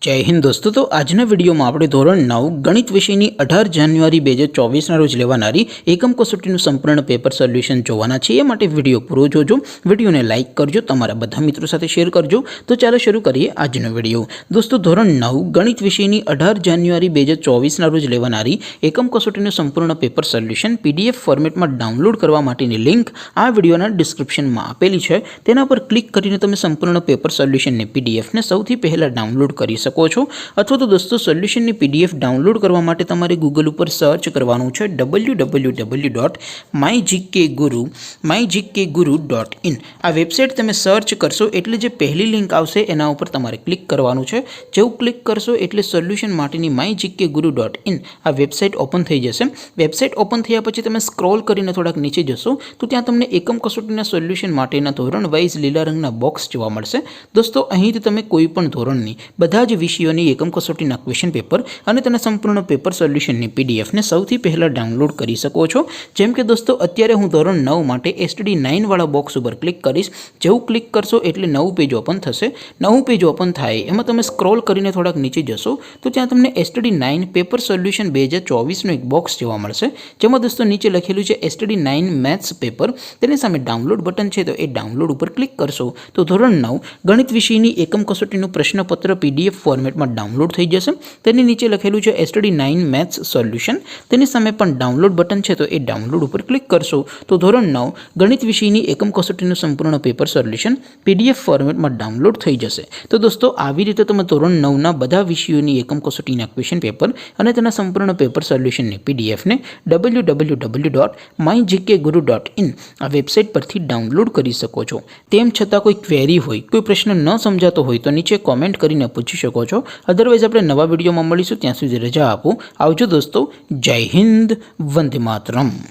जय हिंद दोस्तों। तो આજના વિડીયોમાં આપણે ધોરણ 9 ગણિત વિષયની 18 જાન્યુઆરી 2024ના રોજ લેવાનારી એકમ કસોટીનું સંપૂર્ણ પેપર સોલ્યુશન જોવાના છે। એ માટે વિડીયો પૂરો જોજો, વિડીયોને લાઇક કરજો, તમારા બધા મિત્રો સાથે શેર કરજો। તો ચાલો શરૂ કરીએ આજનો વિડીયો। દોસ્તો ધોરણ 9 ગણિત વિષયની 18 જાન્યુઆરી 2024ના રોજ લેવાનારી એકમ કસોટીનું સંપૂર્ણ પેપર સોલ્યુશન પીડીએફ ફોર્મેટમાં ડાઉનલોડ કરવા માટેની લિંક આ વિડીયોના ડિસ્ક્રિપ્શનમાં આપેલી છે। તેના પર ક્લિક કરીને તમે સંપૂર્ણ પેપર સોલ્યુશનની પીડીએફને સૌથી પહેલા ડાઉનલોડ કરી શકો છો। અથવા તો દોસ્તો સોલ્યુશનની પીડીએફ ડાઉનલોડ કરવા માટે તમારે ગૂગલ ઉપર સર્ચ કરવાનું છે www.mygkguru.in। આ વેબસાઇટ તમે સર્ચ કરશો એટલે જે પહેલી લિંક આવશે એના ઉપર તમારે ક્લિક કરવાનું છે। જેવું ક્લિક કરશો એટલે સોલ્યુશન માટેની mygkguru.in આ વેબસાઇટ ઓપન થઈ જશે। વેબસાઇટ ઓપન થયા પછી તમે સ્ક્રોલ કરીને થોડાક નીચે જશો તો ત્યાં તમને એકમ કસોટીના સોલ્યુશન માટેના ધોરણ વાઇઝ લીલા રંગના બોક્સ જોવા મળશે। દોસ્તો અહીંથી તમે કોઈ પણ ધોરણની બધા જ વિષયોની એકમ કસોટીના ક્વેશ્ચન પેપર અને તેના સંપૂર્ણ પેપર સોલ્યુશનની પીડીએફને સૌથી પહેલાં ડાઉનલોડ કરી શકો છો। જેમ કે દોસ્તો અત્યારે હું ધોરણ 9 માટે STD9 વાળા બોક્સ ઉપર ક્લિક કરીશ। જેવું ક્લિક કરશો એટલે નવું પેજ ઓપન થશે। નવું પેજ ઓપન થાય એમાં તમે સ્ક્રોલ કરીને થોડાક નીચે જશો તો ત્યાં તમને STD9 પેપર સોલ્યુશન 2024નું એક બોક્સ જોવા મળશે। જેમાં દોસ્તો નીચે લખેલું છે STD9 મેથ્સ પેપર, તેની સામે ડાઉનલોડ બટન છે તો એ ડાઉનલોડ ઉપર ક્લિક કરશો તો ધોરણ 9 ગણિત વિષયની એકમ કસોટીનું પ્રશ્નપત્ર પીડીએફ ફોર્મેટમાં ડાઉનલોડ થઈ જશે। તેની નીચે લખેલું છે STD9 મેથ્સ સોલ્યુશન, તેની સામે પણ ડાઉનલોડ બટન છે તો એ ડાઉનલોડ ઉપર ક્લિક કરશો તો ધોરણ 9 ગણિત વિષયની એકમ કસોટીનું સંપૂર્ણ પેપર સોલ્યુશન પીડીએફ ફોર્મેટમાં ડાઉનલોડ થઈ જશે। તો દોસ્તો આવી રીતે તમે ધોરણ 9ના બધા વિષયોની એકમ કસોટીના ક્વેશ્ચન પેપર અને તેના સંપૂર્ણ પેપર સોલ્યુશનની પીડીએફને www.mygkguru.in આ વેબસાઇટ પરથી ડાઉનલોડ કરી શકો છો। તેમ છતાં કોઈ ક્વેરી હોય, કોઈ પ્રશ્ન ન સમજાતો હોય તો નીચે કોમેન્ટ કરીને પૂછી શકો છો। અદરવાઇઝ આપણે નવા વિડીયોમાં મળીશું, ત્યાં સુધી રજા આપો। આવજો દોસ્તો, જય હિન્દ, વંદે માતરમ।